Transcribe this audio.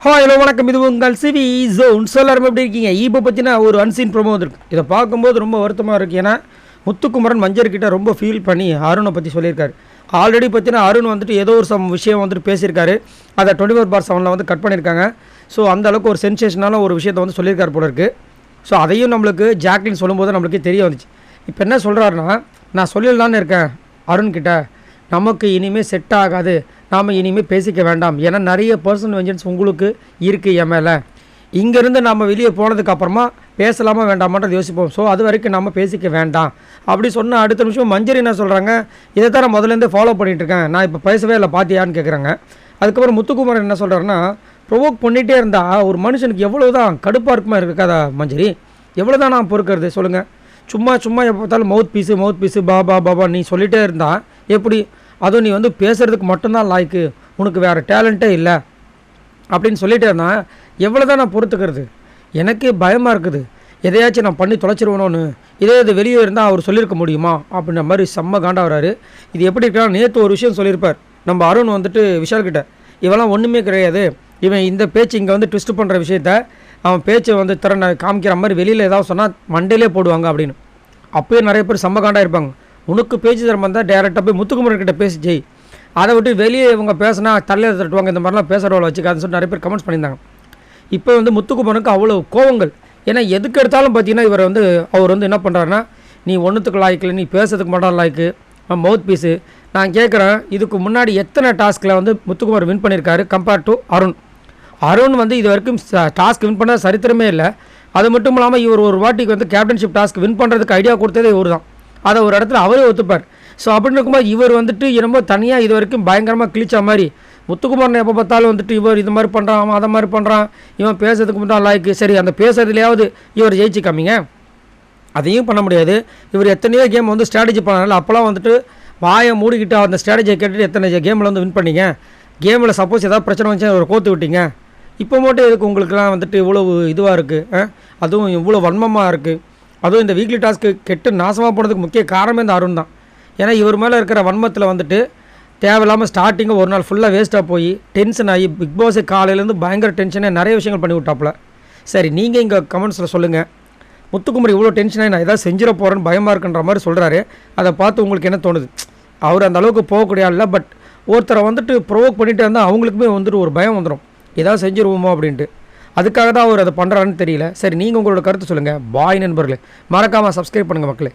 Hello வணக்கம், இது உங்கள் சிவி ஜோன். எல்லாரும் எப்படி இருக்கீங்க? இப்போ பற்றினா ஒரு அன்சீன் ப்ரோமோ வந்துருக்கு. இதை பார்க்கும்போது ரொம்ப வருத்தமாக இருக்குது. ஏன்னா முத்துக்குமரன் மஞ்சர்கிட்ட ரொம்ப ஃபீல் பண்ணி அருணை பற்றி சொல்லியிருக்காரு. ஆல்ரெடி பார்த்தீங்கன்னா அருண் வந்துட்டு ஏதோ ஒரு விஷயம் வந்துட்டு பேசியிருக்காரு. அதை 24/7 வந்து கட் பண்ணியிருக்காங்க. ஸோ அந்த அளவுக்கு ஒரு சென்சேஷனான ஒரு விஷயத்தை வந்து சொல்லியிருக்காரு போல இருக்குது. ஸோ அதையும் நம்மளுக்கு ஜாக்லின் சொல்லும்போது நம்மளுக்கு தெரிய வந்துச்சு. இப்போ என்ன சொல்கிறாருன்னா, நான் சொல்லிடலான்னு இருக்கேன் அருண்கிட்ட, நமக்கு இனிமேல் செட் ஆகாது, நாம் இனிமேல் பேசிக்க வேண்டாம். ஏன்னா நிறைய பர்சனல் வெஞ்சன்ஸ் உங்களுக்கு இருக்குது என் மேலே. இங்கேருந்து நம்ம வெளியே போனதுக்கப்புறமா பேசலாமா வேண்டாமான்றது யோசிப்போம். ஸோ அது வரைக்கும் நம்ம பேசிக்க வேண்டாம் அப்படி சொன்னால் அடுத்த நிமிஷம் மஞ்சரி என்ன சொல்கிறாங்க, இதை தான் நான் முதலேருந்தே ஃபாலோ பண்ணிகிட்ருக்கேன், நான் இப்போ பேசவே இல்லை பார்த்தியான்னு கேட்குறாங்க. அதுக்கப்புறம் முத்துக்குமரன் என்ன சொல்கிறாருன்னா, ப்ரொவோக் பண்ணிகிட்டே இருந்தால் ஒரு மனுஷனுக்கு எவ்வளோ தான் கடுப்பாக இருக்குமா இருக்காதா மஞ்சரி? எவ்வளோ தான் நான் பொறுக்கிறது சொல்லுங்கள்? சும்மா எப்போ பார்த்தாலும் மவுத் பீஸு பாபா நீ சொல்லிகிட்டே இருந்தால் எப்படி? அதுவும் நீ வந்து பேசுகிறதுக்கு மட்டும்தான் லாய்க்கு, உனக்கு வேறு டேலண்ட்டே இல்லை அப்படின்னு சொல்லிகிட்டே இருந்தால் எவ்வளோ தான் நான் பொறுத்துக்கிறது? எனக்கு பயமாக இருக்குது, எதையாச்சும் நான் பண்ணி தொலைச்சிருவணும்னு. இது வெளியே இருந்தால் அவர் சொல்லியிருக்க முடியுமா அப்படின்ற மாதிரி செம்ம காண்டா வராரு. இது எப்படி இருக்கான்னு நேற்று ஒரு விஷயம் சொல்லியிருப்பார் நம்ம அருண் வந்துட்டு விஷால்கிட்ட. இவெல்லாம் ஒன்றுமே கிடையாது, இவன் இந்த பேச்சு இங்கே வந்து ட்விஸ்ட் பண்ணுற விஷயத்த அவன் பேச்சை வந்து திறனை காமிக்கிற மாதிரி வெளியில் ஏதாவது சொன்னால் மண்டையிலே போடுவாங்க அப்படின்னு. அப்போயே நிறைய பேர் செம்ம காண்டாக இருப்பாங்க. உனக்கு பேச்சு திறமை இருந்தால் டேரெக்டாக போய் முத்துக்குமரன்கிட்ட பேசி ஜெய், அதை விட்டு வெளியே இவங்க பேசினா தலையில் தட்டுவாங்க, இந்த மாதிரிலாம் பேசுகிறவளை வச்சுக்காதுன்னு சொல்லி நிறைய பேர் கமெண்ட்ஸ் பண்ணியிருந்தாங்க. இப்போ வந்து முத்துக்குமரனுக்கு அவ்வளோ கோவங்கள். ஏன்னா எதுக்கு எடுத்தாலும் பார்த்தீங்கன்னா அவர் வந்து என்ன பண்ணுறாருன்னா, நீ ஒன்றுத்துக்கு லாய்க்கில், நீ பேசுறதுக்கு மட்டும் லாய்க்கு, மவுத் பீஸு. நான் கேட்குறேன், இதுக்கு முன்னாடி எத்தனை டாஸ்கில் வந்து முத்துக்குமர் வின் பண்ணியிருக்காரு கம்பேர்ட் டு அருண் வந்து இது வரைக்கும் டாஸ்க் வின் பண்ண சரித்திரமே இல்லை. அது மட்டும் இல்லாமல் இவர் ஒரு வாட்டிக்கு வந்து கேப்டன்ஷிப் டாஸ்க் வின் பண்ணுறதுக்கு ஐடியா கொடுத்ததே இவர் தான். அதை ஒரு இடத்துல அவரே ஒத்துப்பார். ஸோ அப்படின்னு இருக்கும்போது இவர் வந்துட்டு ரொம்ப தனியாக இது வரைக்கும் பயங்கரமாக கிழிச்ச மாதிரி முத்துக்குமரன் எப்போ பார்த்தாலும் வந்துட்டு இவர் இது மாதிரி பண்ணுறான், அவன் அதை மாதிரி பண்ணுறான், இவன் பேசுறதுக்கு மட்டும் லாய்க்கு. சரி, அந்த பேசுறதுலையாவது இவர் ஜெயிச்சு காமிங்க. அதையும் பண்ண முடியாது. இவர் எத்தனையோ கேம் வந்து ஸ்ட்ராட்டஜி பண்ணனால அப்போலாம் வந்துட்டு வாயை மூடிக்கிட்டு அந்த ஸ்ட்ராட்டஜியை கேட்டுட்டு எத்தனை கேமில் வந்து வின் பண்ணிங்க. கேமில் சப்போஸ் ஏதாவது பிரச்சனை வந்துச்சு அவர் கோத்து விட்டீங்க. இப்போ மட்டும் எதுக்கு உங்களுக்குலாம் வந்துட்டு இவ்வளோ இதுவாக இருக்குது, அதுவும் இவ்வளோ வன்மமாக இருக்குது? அதுவும் இந்த வீக்லி டாஸ்க்கு கெட்டு நாசமாக போனதுக்கு முக்கிய காரணமே இந்த அருண் தான். ஏன்னா இவர் மேலே இருக்கிற வன்மத்தில் வந்துட்டு தேவையில்லாமல் ஸ்டார்டிங்கு ஒரு நாள் ஃபுல்லாக வேஸ்ட்டாக போய் டென்ஷன் ஆகி பிக் பாஸு காலையிலேருந்து பயங்கர டென்ஷனே நிறைய விஷயங்கள் பண்ணி விட்டாப்புல. சரி, நீங்கள் இங்கே கமெண்ட்ஸில் சொல்லுங்கள், முத்துக்குமர் இவ்வளோ டென்ஷனாகி நான் ஏதாவது செஞ்சிட போகிறேன்னு பயமாக இருக்குன்ற மாதிரி சொல்கிறாரு. அதை பார்த்து உங்களுக்கு என்ன தோணுது? அவர் அந்த அளவுக்கு போகக்கூடிய இல்லை, பட் ஒருத்தரை வந்துட்டு ப்ரொவோக் பண்ணிகிட்டே இருந்தால் அவங்களுக்குமே வந்துட்டு ஒரு பயம் வந்துடும், ஏதாவது செஞ்சுருவோமோ அப்படின்ட்டு. அதுக்காக தான் அவர் அதை பண்ணுறாருன்னு தெரியல. சரி, நீங்கள் உங்களோட கருத்து சொல்லுங்கள். பாய் நண்பர்களே, மறக்காமல் சப்ஸ்கிரைப் பண்ணுங்கள் மக்களே.